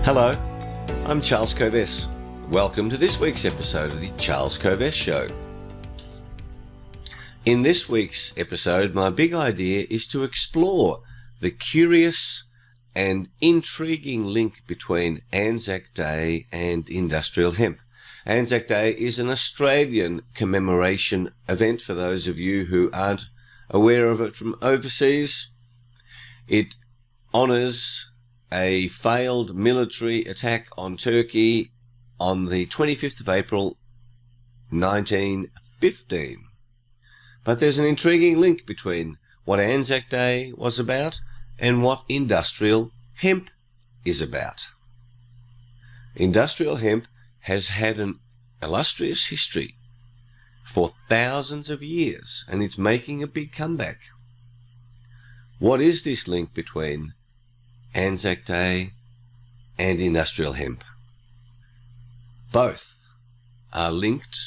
Hello, I'm Charles Kovess. Welcome to this week's episode of the Charles Kovess Show. In this week's episode, my big idea is to explore the curious and intriguing link between Anzac Day and industrial hemp. Anzac Day is an Australian commemoration event for those of you who aren't aware of it from overseas. It honours a failed military attack on Turkey on the 25th of April 1915. But there's an intriguing link between what Anzac Day was about and what industrial hemp is about. Industrial hemp has had an illustrious history for thousands of years, and it's making a big comeback. What is this link between Anzac Day and industrial hemp? Both are linked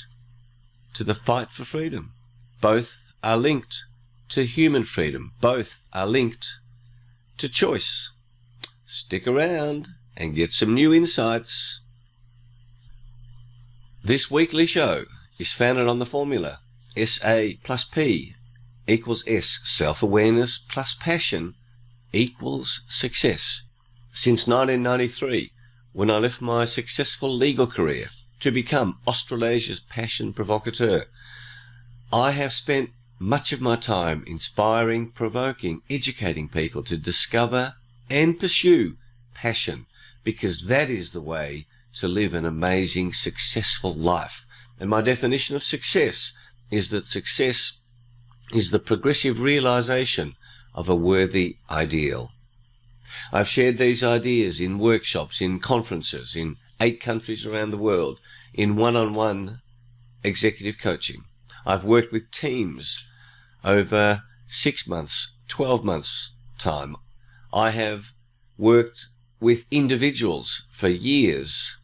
to the fight for freedom. Both are linked to human freedom. Both are linked to choice. Stick around and get some new insights. This weekly show is founded on the formula SA plus P equals S. Self-awareness plus passion equals success. Since 1993, when I left my successful legal career to become Australasia's passion provocateur, I have spent much of my time inspiring, provoking, educating people to discover and pursue passion, because that is the way to live an amazing, successful life. And my definition of success is that success is the progressive realization of a worthy ideal. I've shared these ideas in workshops, in conferences, in 8 countries around the world, in one-on-one executive coaching. I've worked with teams over 6 months, 12 months time. I have worked with individuals for years,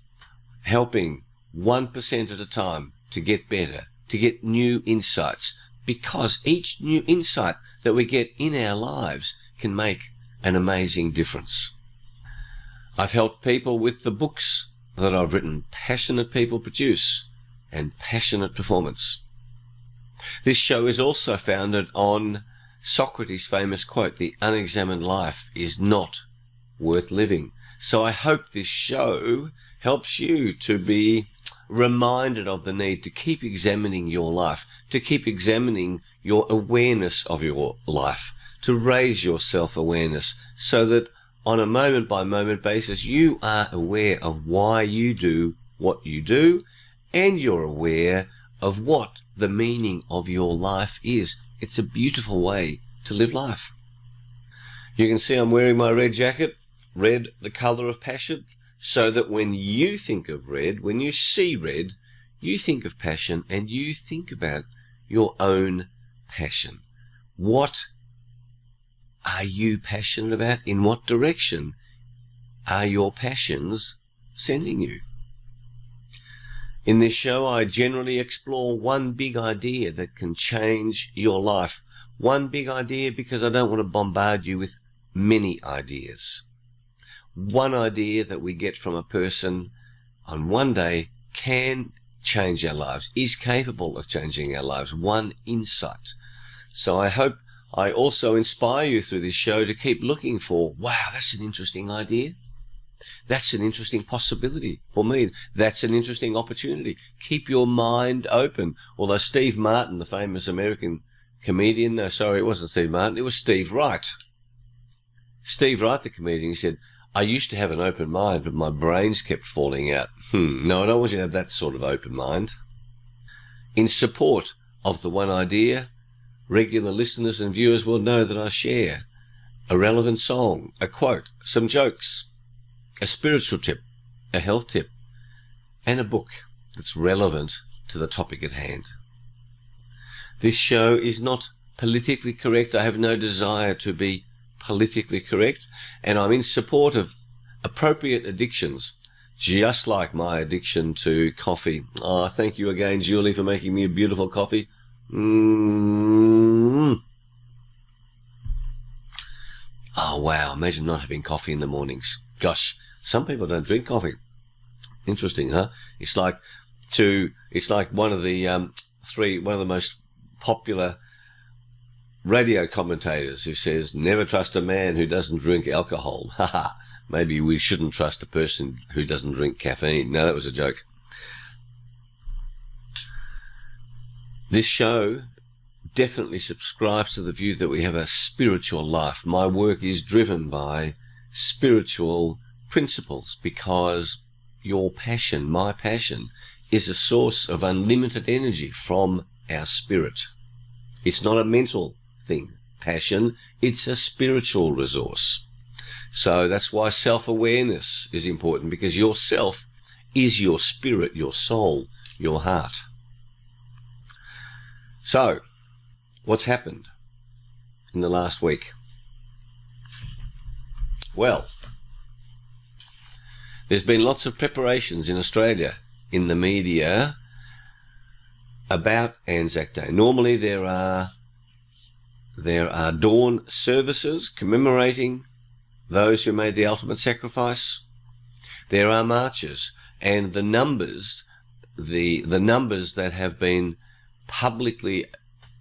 helping 1% at a time to get better, to get new insights, because each new insight that we get in our lives can make an amazing difference. I've helped people with the books that I've written, Passionate People Produce and Passionate Performance. This show is also founded on Socrates' famous quote, "The unexamined life is not worth living." So I hope this show helps you to be reminded of the need to keep examining your life, to keep examining your awareness of your life, to raise your self-awareness so that on a moment-by-moment basis you are aware of why you do what you do, and you're aware of what the meaning of your life is. It's a beautiful way to live life. You can see I'm wearing my red jacket, red the colour of passion, so that when you think of red, when you see red, you think of passion and you think about your own passion. What are you passionate about? In what direction are your passions sending you? In this show, I generally explore one big idea that can change your life. One big idea, because I don't want to bombard you with many ideas. One idea that we get from a person on one day can change our lives, is capable of changing our lives. One insight. So I hope I also inspire you through this show to keep looking for, wow, that's an interesting idea. That's an interesting possibility for me. That's an interesting opportunity. Keep your mind open. Although Steve Martin, the famous American comedian, no, sorry, it wasn't Steve Martin, it was Steve Wright. Steve Wright, the comedian, he said, "I used to have an open mind, but my brains kept falling out." No, I don't want you to have that sort of open mind. In support of the one idea, regular listeners and viewers will know that I share a relevant song, a quote, some jokes, a spiritual tip, a health tip, and a book that's relevant to the topic at hand. This show is not politically correct. I have no desire to be politically correct, and I'm in support of appropriate addictions, just like my addiction to coffee. Oh, thank you again, Julie, for making me a beautiful coffee. Oh, wow, imagine not having coffee in the mornings. Gosh, Some people don't drink coffee. Interesting, huh? It's like one of the most popular radio commentators who says, never trust a man who doesn't drink alcohol. Haha. Maybe we shouldn't trust a person who doesn't drink caffeine. No, that was a joke. This show definitely subscribes to the view that we have a spiritual life. My work is driven by spiritual principles because your passion, my passion, is a source of unlimited energy from our spirit. It's not a mental thing, passion, it's a spiritual resource. So that's why self-awareness is important, because your self is your spirit, your soul, your heart. So, what's happened in the last week? Well, there's been lots of preparations in Australia, in the media, about Anzac Day. Normally there are dawn services commemorating those who made the ultimate sacrifice. There are marches, and the numbers that have been publicly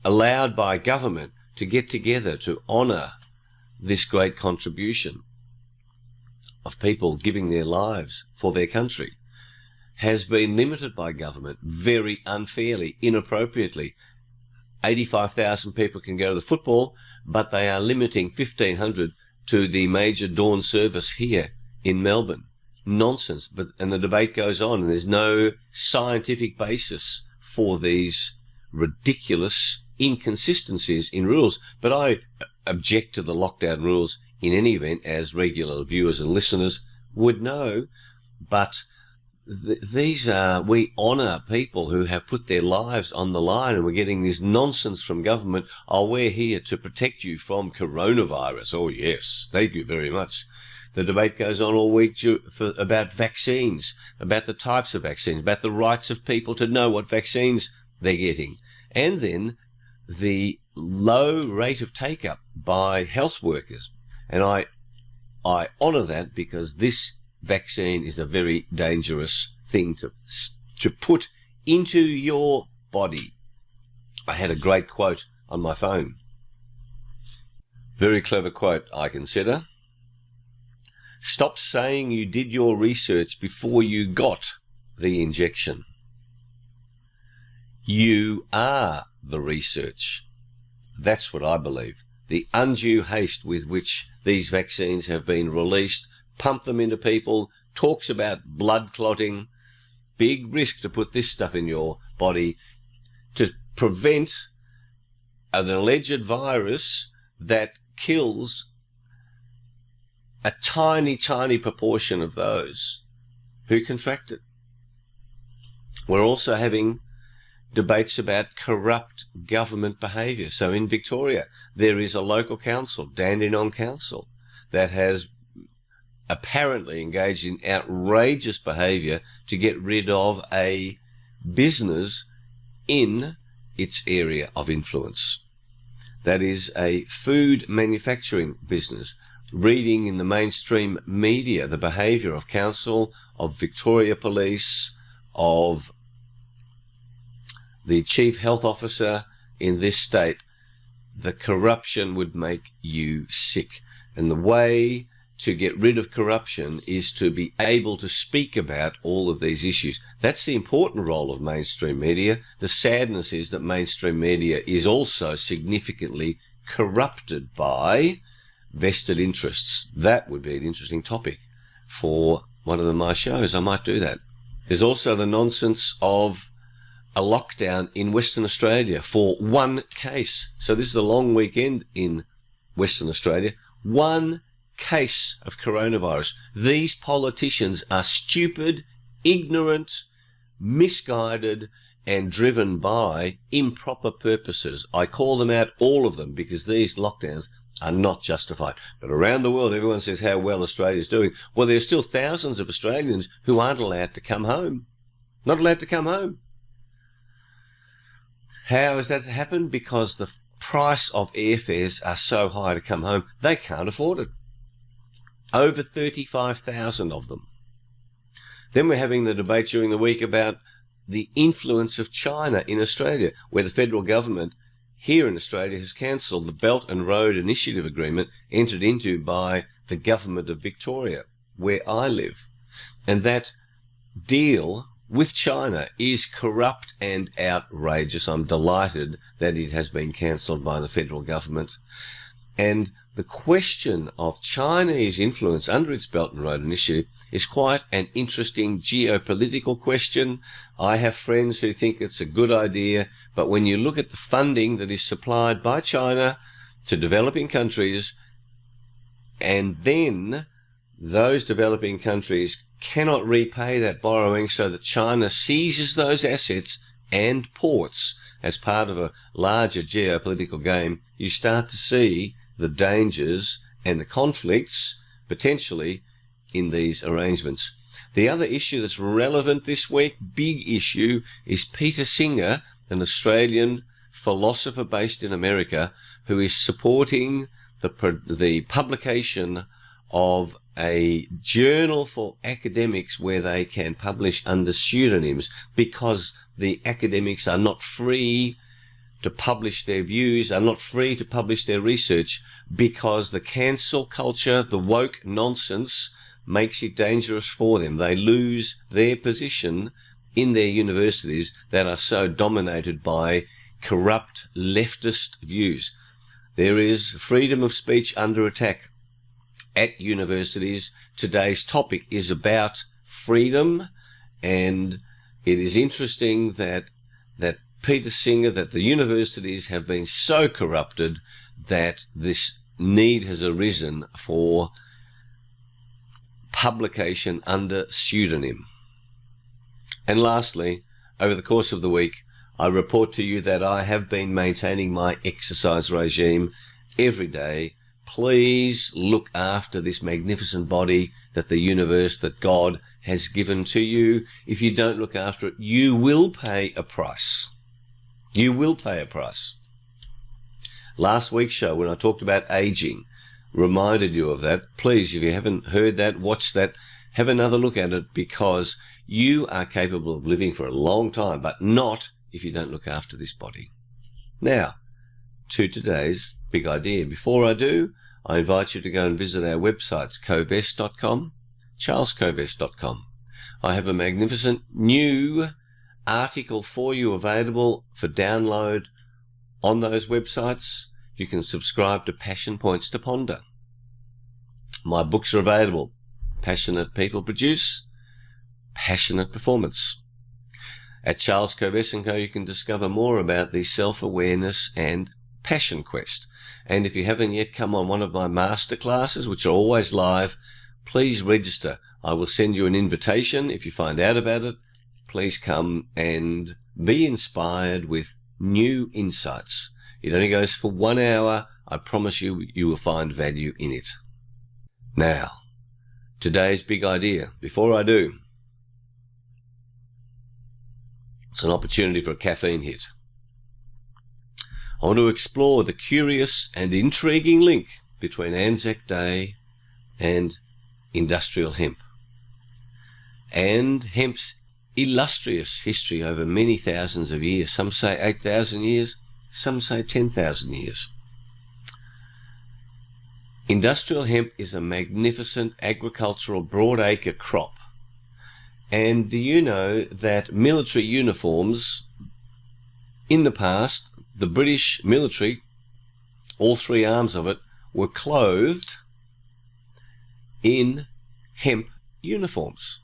allowed by government to get together to honour this great contribution of people giving their lives for their country has been limited by government very unfairly, inappropriately. 85,000 people can go to the football, but they are limiting 1,500 to the major dawn service here in Melbourne. Nonsense. And the debate goes on, and there's no scientific basis for these ridiculous inconsistencies in rules. But I object to the lockdown rules in any event, as regular viewers and listeners would know. But we honour people who have put their lives on the line, and we're getting this nonsense from government. Oh, we're here to protect you from coronavirus. Oh, yes, thank you very much. The debate goes on all week about vaccines, about the types of vaccines, about the rights of people to know what vaccines they're getting. And then the low rate of take-up by health workers. And I honour that, because this vaccine is a very dangerous thing to put into your body. I had a great quote on my phone. Very clever quote, I consider. Stop saying you did your research before you got the injection. You are the research. That's what I believe. The undue haste with which these vaccines have been released, pump them into people, talks about blood clotting, big risk to put this stuff in your body to prevent an alleged virus that kills a tiny, tiny proportion of those who contract it. We're also having debates about corrupt government behaviour. So in Victoria, there is a local council, Dandenong Council, that has apparently engaged in outrageous behaviour to get rid of a business in its area of influence. That is a food manufacturing business. Reading in the mainstream media the behaviour of council, of Victoria Police, of the chief health officer in this state, the corruption would make you sick. And the way to get rid of corruption is to be able to speak about all of these issues. That's the important role of mainstream media. The sadness is that mainstream media is also significantly corrupted by vested interests. That would be an interesting topic for one of my shows. I might do that. There's also the nonsense of a lockdown in Western Australia for one case. So this is a long weekend in Western Australia. One case of coronavirus. These politicians are stupid, ignorant, misguided, and driven by improper purposes. I call them out, all of them, because these lockdowns are not justified. But around the world, everyone says how well Australia's doing. Well, there's still thousands of Australians who aren't allowed to come home. Not allowed to come home. How has that happened? Because the price of airfares are so high to come home, they can't afford it. Over 35,000 of them. Then we're having the debate during the week about the influence of China in Australia, where the federal government here in Australia has cancelled the Belt and Road Initiative Agreement entered into by the government of Victoria, where I live. And that deal with China is corrupt and outrageous. I'm delighted that it has been cancelled by the federal government. And the question of Chinese influence under its Belt and Road Initiative is quite an interesting geopolitical question. I have friends who think it's a good idea, but when you look at the funding that is supplied by China to developing countries, and then those developing countries cannot repay that borrowing, so that China seizes those assets and ports as part of a larger geopolitical game, you start to see the dangers and the conflicts potentially in these arrangements. The other issue that's relevant this week, big issue, is Peter Singer, an Australian philosopher based in America, who is supporting the publication of a journal for academics where they can publish under pseudonyms, because the academics are not free to publish their views, are not free to publish their research, because the cancel culture, the woke nonsense, makes it dangerous for them. They lose their position in their universities that are so dominated by corrupt leftist views. There is freedom of speech under attack at universities. Today's topic is about freedom, and it is interesting that Peter Singer, that the universities have been so corrupted that this need has arisen for publication under pseudonym. And lastly, over the course of the week, I report to you that I have been maintaining my exercise regime every day. Please look after this magnificent body that the universe, that God has given to you. If you don't look after it, you will pay a price. You will pay a price. Last week's show, when I talked about aging, reminded you of that. Please, if you haven't heard that, watch that, have another look at it, because you are capable of living for a long time, but not if you don't look after this body. Now, to today's big idea. Before I do, I invite you to go and visit our websites, covest.com, charlescovest.com. I have a magnificent new article for you available for download on those websites. You can subscribe to Passion Points to Ponder. My books are available. Passionate People Produce, Passionate Performance. At Charles Covest & Co. you can discover more about the self-awareness and passion quest. And if you haven't yet come on one of my master classes, which are always live, please register. I will send you an invitation. If you find out about it, please come and be inspired with new insights. It only goes for 1 hour. I promise you, you will find value in it. Now, today's big idea. Before I do, it's an opportunity for a caffeine hit. I want to explore the curious and intriguing link between Anzac Day and industrial hemp, and hemp's illustrious history over many thousands of years. Some say 8,000 years, some say 10,000 years. Industrial hemp is a magnificent agricultural broadacre crop. And do you know that military uniforms in the past, the British military, all three arms of it, were clothed in hemp uniforms?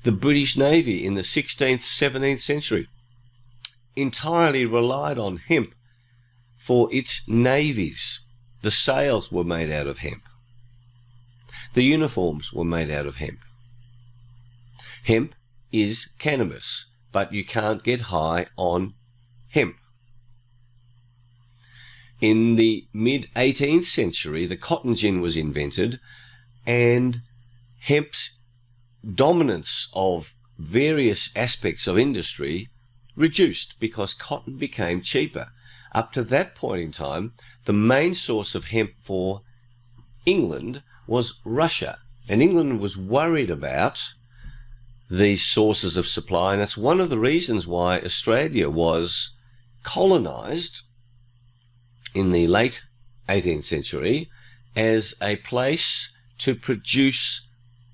The British Navy in the 16th, 17th century entirely relied on hemp for its navies. The sails were made out of hemp. The uniforms were made out of hemp. Hemp is cannabis, but you can't get high on hemp. In the mid-18th century, the cotton gin was invented, and hemp's dominance of various aspects of industry reduced because cotton became cheaper. Up to that point in time, the main source of hemp for England was Russia. And England was worried about these sources of supply, and that's one of the reasons why Australia was colonised in the late 18th century as a place to produce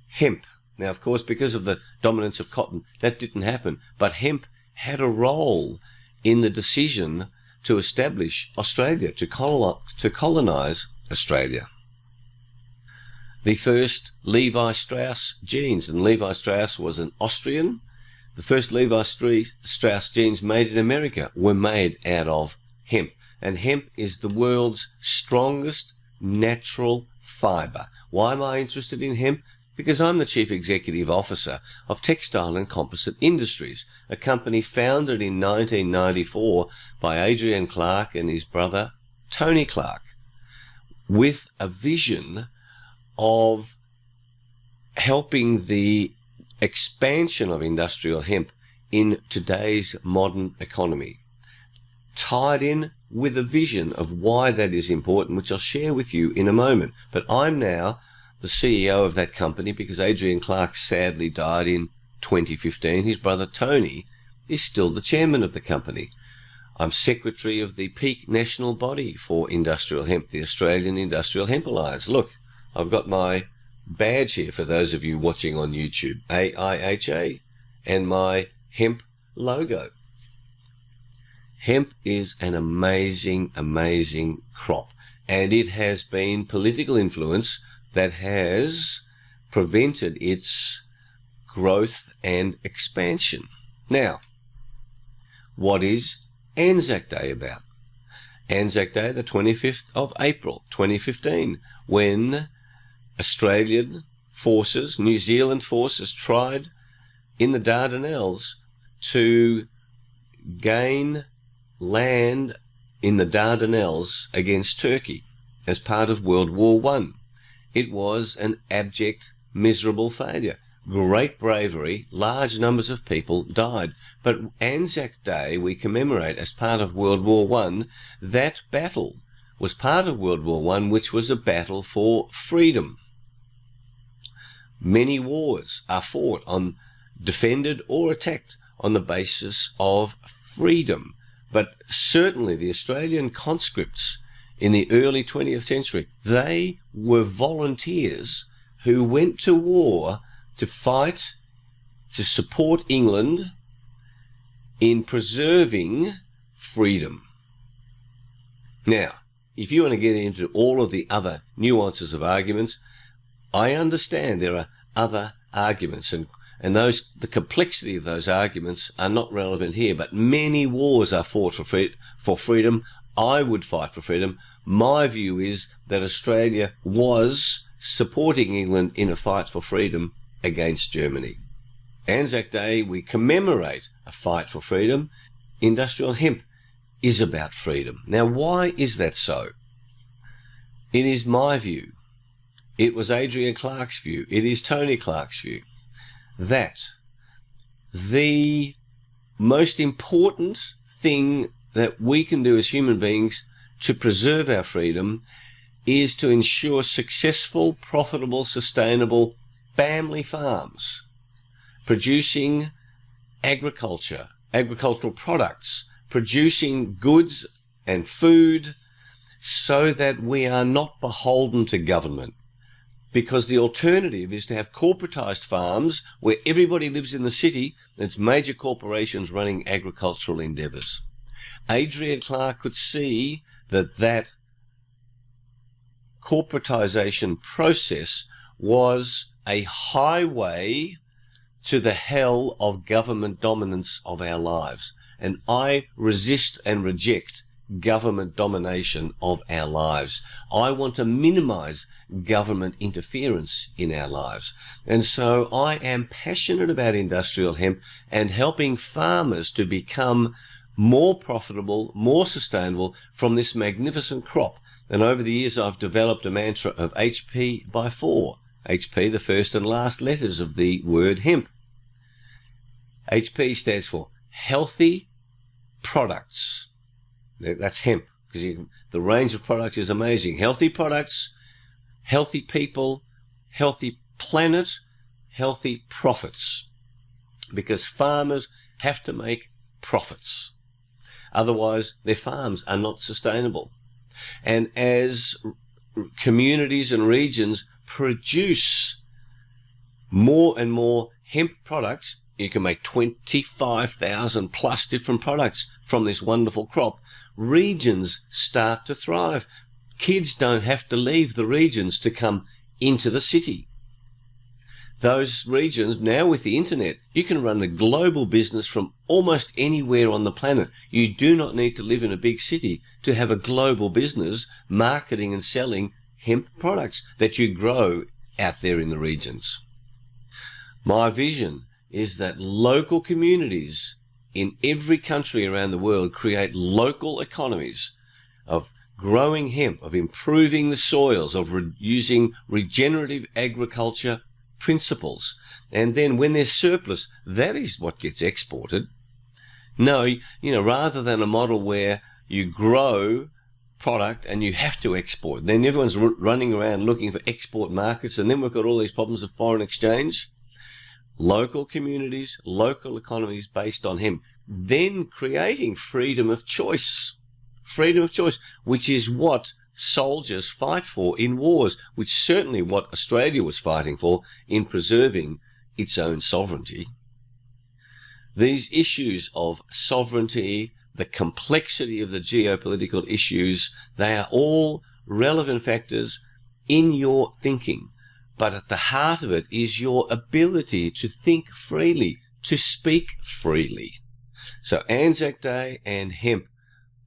hemp. Now, of course, because of the dominance of cotton, that didn't happen, but hemp had a role in the decision to establish Australia, to colonise Australia. The first Levi Strauss jeans, and Levi Strauss was an Austrian. The first Levi Strauss jeans made in America were made out of hemp. And hemp is the world's strongest natural fibre. Why am I interested in hemp? Because I'm the Chief Executive Officer of Textile and Composite Industries, a company founded in 1994 by Adrian Clark and his brother Tony Clark, with a vision of helping the expansion of industrial hemp in today's modern economy, tied in with a vision of why that is important, which I'll share with you in a moment. But I'm now the CEO of that company because Adrian Clark sadly died in 2015. His brother Tony is still the chairman of the company. I'm secretary of the peak national body for industrial hemp, the Australian Industrial Hemp Alliance. Look, I've got my badge here for those of you watching on YouTube, AIHA, and my hemp logo. Hemp is an amazing, amazing crop, and it has been political influence that has prevented its growth and expansion. Now, what is Anzac Day about? Anzac Day, the 25th of April, 2015, when Australian forces, New Zealand forces, tried in the Dardanelles to gain land in the Dardanelles against Turkey as part of World War I. It was an abject, miserable failure. Great bravery, large numbers of people died. But Anzac Day we commemorate as part of World War I. That battle was part of World War I, which was a battle for freedom. Many wars are fought on, defended or attacked on the basis of freedom. But certainly the Australian conscripts in the early 20th century, they were volunteers who went to war to fight, to support England in preserving freedom. Now, if you want to get into all of the other nuances of arguments, I understand there are other arguments, and the complexity of those arguments are not relevant here, but many wars are fought for freedom. I would fight for freedom. My view is that Australia was supporting England in a fight for freedom against Germany. Anzac Day, we commemorate a fight for freedom. Industrial hemp is about freedom. Now, why is that so? It is my view. It was Adrian Clark's view. It is Tony Clark's view that the most important thing that we can do as human beings to preserve our freedom is to ensure successful, profitable, sustainable family farms producing agricultural products, producing goods and food so that we are not beholden to government. Because the alternative is to have corporatized farms where everybody lives in the city and it's major corporations running agricultural endeavors. Adrian Clark could see that corporatization process was a highway to the hell of government dominance of our lives. And I resist and reject government domination of our lives. I want to minimize government interference in our lives. And so I am passionate about industrial hemp and helping farmers to become more profitable, more sustainable from this magnificent crop. And over the years, I've developed a mantra of HP by 4. HP, the first and last letters of the word hemp. HP stands for healthy products. That's hemp, because the range of products is amazing. Healthy products, healthy people, healthy planet, healthy profits. Because farmers have to make profits. Otherwise, their farms are not sustainable. And as communities and regions produce more and more hemp products, you can make 25,000 plus different products from this wonderful crop. Regions start to thrive. Kids don't have to leave the regions to come into the city. Those regions, now with the internet, you can run a global business from almost anywhere on the planet. You do not need to live in a big city to have a global business marketing and selling hemp products that you grow out there in the regions. My vision is that local communities in every country around the world create local economies of growing hemp, of improving the soils, of using regenerative agriculture principles. And then when there's surplus, that is what gets exported. No, rather than a model where you grow product and you have to export, then everyone's running around looking for export markets, and then we've got all these problems of foreign exchange. Local communities, local economies based on hemp, then creating freedom of choice, which is what soldiers fight for in wars, which certainly what Australia was fighting for in preserving its own sovereignty. These issues of sovereignty, the complexity of the geopolitical issues, they are all relevant factors in your thinking. But at the heart of it is your ability to think freely, to speak freely. So Anzac Day and hemp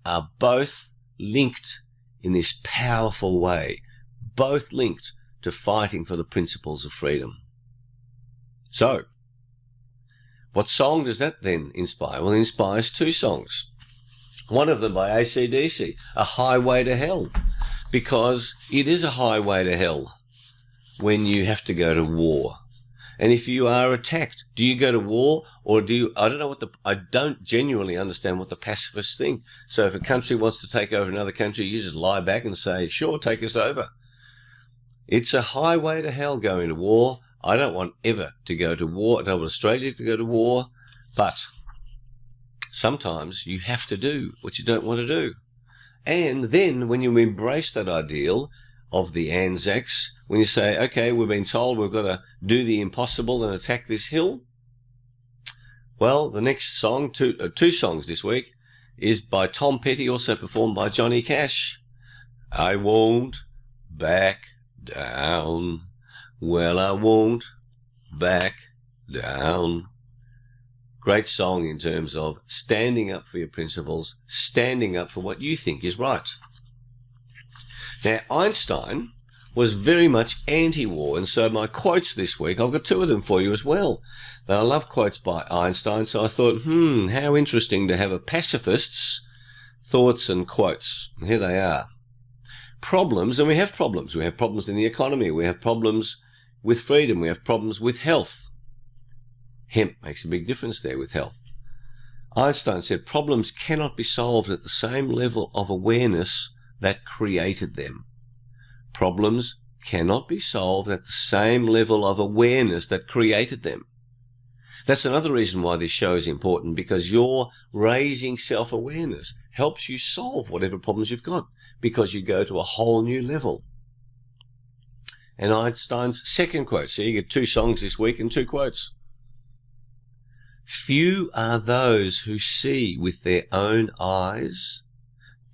are both linked in this powerful way, both linked to fighting for the principles of freedom. So, what song does that then inspire? Well, it inspires two songs. One of them by AC/DC, A Highway to Hell, because it is a highway to hell when you have to go to war. And if you are attacked, do you go to war, or I don't genuinely understand what the pacifists think. So if a country wants to take over another country, you just lie back and say, sure, take us over. It's a highway to hell going to war. I don't want ever to go to war. I don't want Australia to go to war. But sometimes you have to do what you don't want to do. And then when you embrace that ideal of the Anzacs, when you say, okay, we've been told we've got to do the impossible and attack this hill. Well, the next song, two songs this week, is by Tom Petty, also performed by Johnny Cash. I won't back down. Well, I won't back down. Great song in terms of standing up for your principles, standing up for what you think is right. Now, Einstein was very much anti-war, and so my quotes this week, I've got two of them for you as well. Now, I love quotes by Einstein, so I thought, how interesting to have a pacifist's thoughts and quotes. And here they are. Problems, and we have problems. We have problems in the economy. We have problems with freedom. We have problems with health. Hemp makes a big difference there with health. Einstein said problems cannot be solved at the same level of awareness that created them. Problems cannot be solved at the same level of awareness that created them. That's another reason why this show is important, because your raising self-awareness helps you solve whatever problems you've got, because you go to a whole new level. And Einstein's second quote, so you get two songs this week and two quotes. Few are those who see with their own eyes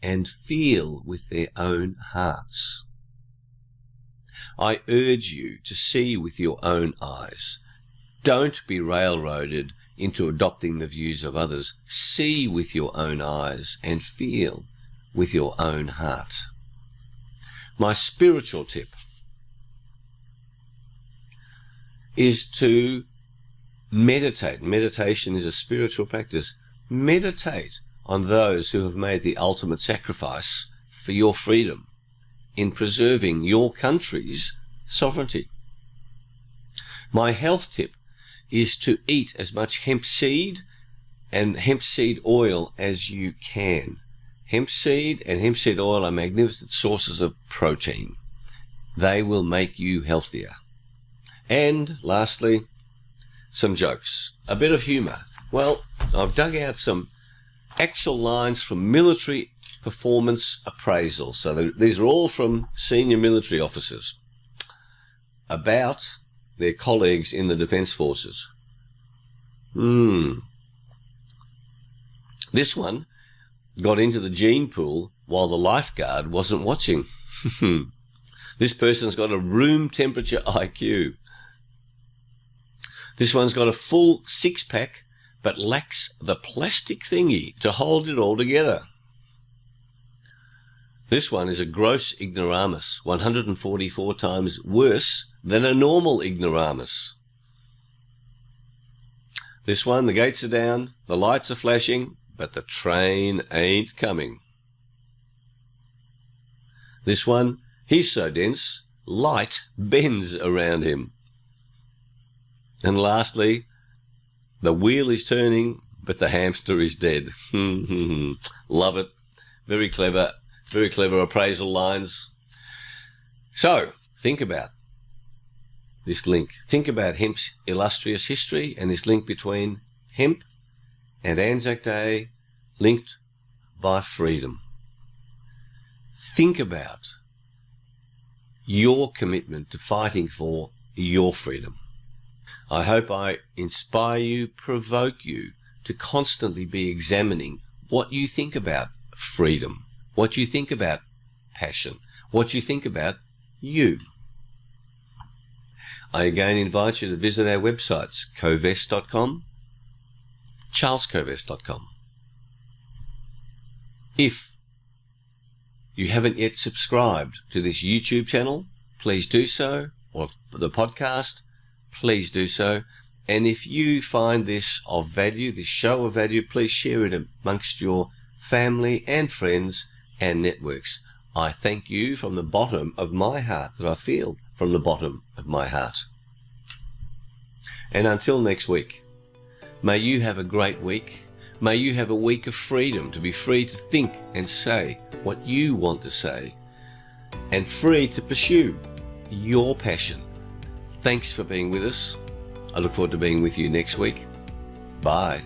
and feel with their own hearts. I urge you to see with your own eyes. Don't be railroaded into adopting the views of others. See with your own eyes and feel with your own heart. My spiritual tip is to meditate. Meditation is a spiritual practice. Meditate on those who have made the ultimate sacrifice for your freedom in preserving your country's sovereignty. My health tip is to eat as much hemp seed and hemp seed oil as you can. Hemp seed and hemp seed oil are magnificent sources of protein. They will make you healthier. And lastly, some jokes, a bit of humour. Well, I've dug out some actual lines from military performance appraisals. So these are all from senior military officers about their colleagues in the Defence Forces. This one got into the gene pool while the lifeguard wasn't watching. This person's got a room temperature IQ. This one's got a full six-pack but lacks the plastic thingy to hold it all together. This one is a gross ignoramus, 144 times worse than a normal ignoramus. This one, the gates are down, the lights are flashing, but the train ain't coming. This one, he's so dense, light bends around him. And lastly, the wheel is turning, but the hamster is dead. Love it. Very clever appraisal lines. So, think about this link. Think about hemp's illustrious history and this link between hemp and Anzac Day, linked by freedom. Think about your commitment to fighting for your freedom. I hope I inspire you, provoke you to constantly be examining what you think about freedom, what you think about passion, what you think about you. I again invite you to visit our websites, covest.com, charlescovest.com. If you haven't yet subscribed to this YouTube channel, please do so, or the podcast, please do so. And if you find this of value, this show of value, please share it amongst your family and friends and networks. I thank you from the bottom of my heart, that I feel from the bottom of my heart. And until next week, may you have a great week. May you have a week of freedom, to be free to think and say what you want to say, and free to pursue your passion. Thanks for being with us. I look forward to being with you next week. Bye.